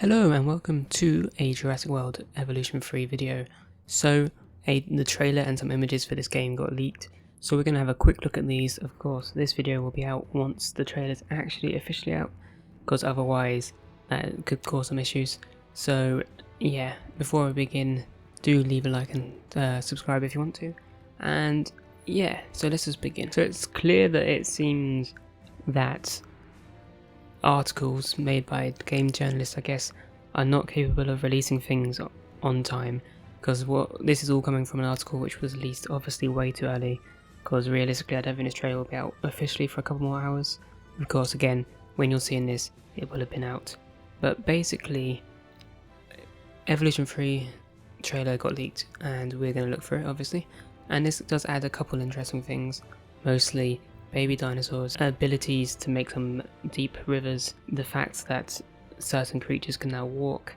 Hello and welcome to a Jurassic World Evolution 3 video. So, the trailer and some images for this game got leaked, so we're going to have a quick look at these. Of course, this video will be out once the trailer is actually officially out, because otherwise that could cause some issues. So yeah, before we begin, do leave a like and subscribe if you want to. And yeah, so let's just begin. So it's clear that it seems that articles made by game journalists, I guess, are not capable of releasing things on time, because this is all coming from an article which was released obviously way too early, because realistically I don't think this trailer will be out officially for a couple more hours. Of course, again, when you're seeing this it will have been out, but basically Evolution 3 trailer got leaked and we're going to look for it obviously, and this does add a couple interesting things, mostly baby dinosaurs, abilities to make some deep rivers, the fact that certain creatures can now walk,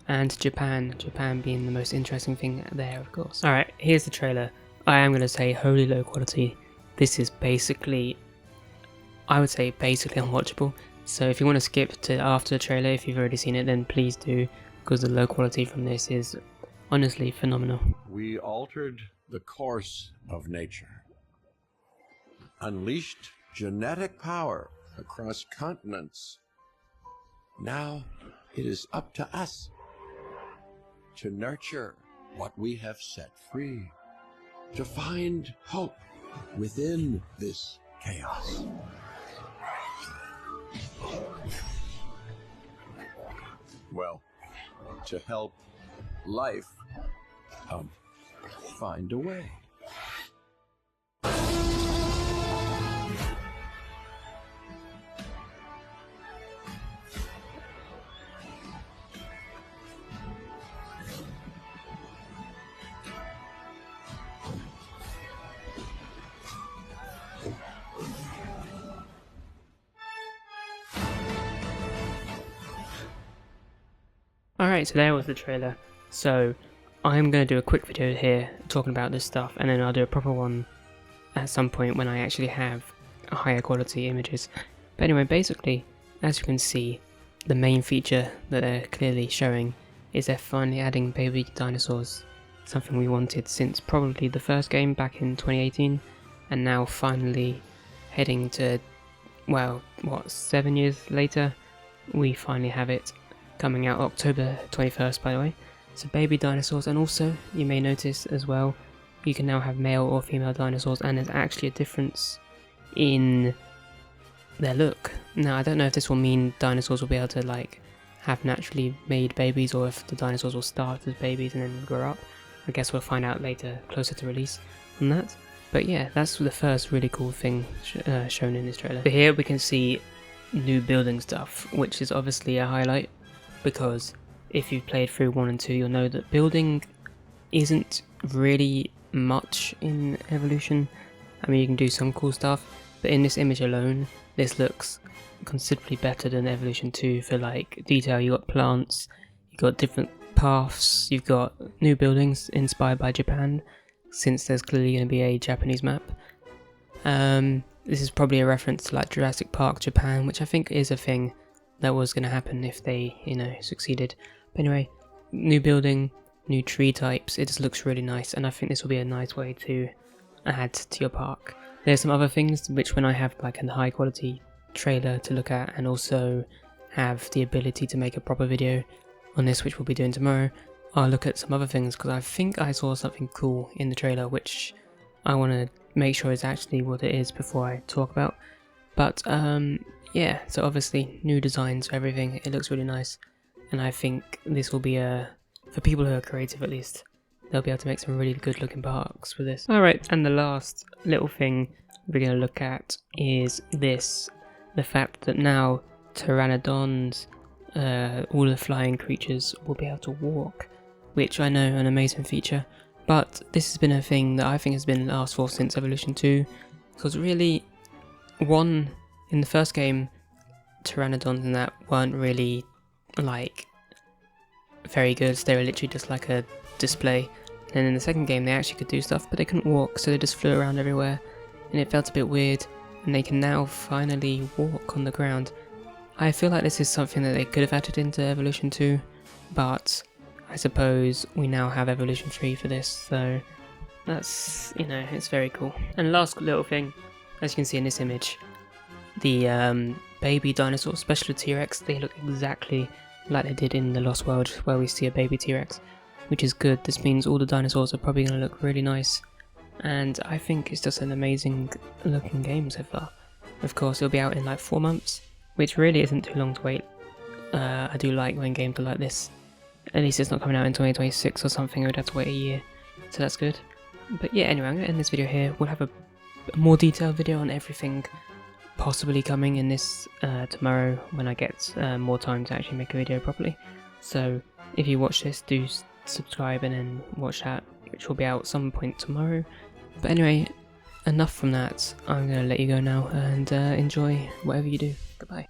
and Japan being the most interesting thing there, of course. Alright, here's the trailer. I am going to say wholly low quality. This is basically, I would say basically unwatchable, so if you want to skip to after the trailer if you've already seen it, then please do, because the low quality from this is honestly phenomenal. We altered the course of nature, unleashed genetic power across continents. Now it is up to us to nurture what we have set free, to find hope within this chaos. Well, to help life find a way. Alright, so there was the trailer. So I'm going to do a quick video here talking about this stuff, and then I'll do a proper one at some point when I actually have higher quality images. But anyway, basically, as you can see, the main feature that they're clearly showing is they're finally adding baby dinosaurs, something we wanted since probably the first game back in 2018, and now finally heading to, well, what, 7 years later, we finally have it. Coming out October 21st, by the way. So baby dinosaurs, and also you may notice as well, you can now have male or female dinosaurs, and there's actually a difference in their look. Now I don't know if this will mean dinosaurs will be able to like have naturally made babies, or if the dinosaurs will start as babies and then grow up. I guess we'll find out later, closer to release on that. But yeah, that's the first really cool thing shown in this trailer. So here we can see new building stuff, which is obviously a highlight, because if you've played through 1 and 2 you'll know that building isn't really much in Evolution. I mean, you can do some cool stuff, but in this image alone this looks considerably better than Evolution 2 for like detail. You got plants, you got different paths, you've got new buildings inspired by Japan, since there's clearly going to be a Japanese map. This is probably a reference to like Jurassic Park Japan, which I think is a thing that was going to happen if they, succeeded. But anyway, new building, new tree types, it just looks really nice, and I think this will be a nice way to add to your park. There's some other things which, when I have like a high quality trailer to look at, and also have the ability to make a proper video on this, which we'll be doing tomorrow, I'll look at some other things, because I think I saw something cool in the trailer which I want to make sure is actually what it is before I talk about. But yeah, so obviously new designs for everything, it looks really nice, and I think this will be for people who are creative at least, they'll be able to make some really good looking parks with this. Alright, and the last little thing we're going to look at is this, the fact that now pteranodons, all the flying creatures, will be able to walk, which I know an amazing feature, but this has been a thing that I think has been asked for since Evolution 2, because really, in the first game, pteranodons and that weren't really, like, very good. They were literally just like a display. And in the second game, they actually could do stuff, but they couldn't walk, so they just flew around everywhere, and it felt a bit weird. And they can now finally walk on the ground, I feel like this is something that they could have added into Evolution 2, but I suppose we now have Evolution 3 for this, so that's, you know, it's very cool. And last little thing, as you can see in this image, the baby dinosaur special T-Rex, they look exactly like they did in the Lost World, where we see a baby T-Rex, which is good. This means all the dinosaurs are probably going to look really nice, and I think it's just an amazing looking game so far. Of course, it'll be out in like 4 months, which really isn't too long to wait. I do like when games are like this. At least it's not coming out in 2026 or something, I would have to wait a year, so that's good. But yeah, anyway, I'm going to end this video here. We'll have a more detailed video on everything possibly coming in this tomorrow, when I get more time to actually make a video properly. So if you watch this, do subscribe and then watch that, which will be out some point tomorrow. But anyway, enough from that. I'm going to let you go now and enjoy whatever you do.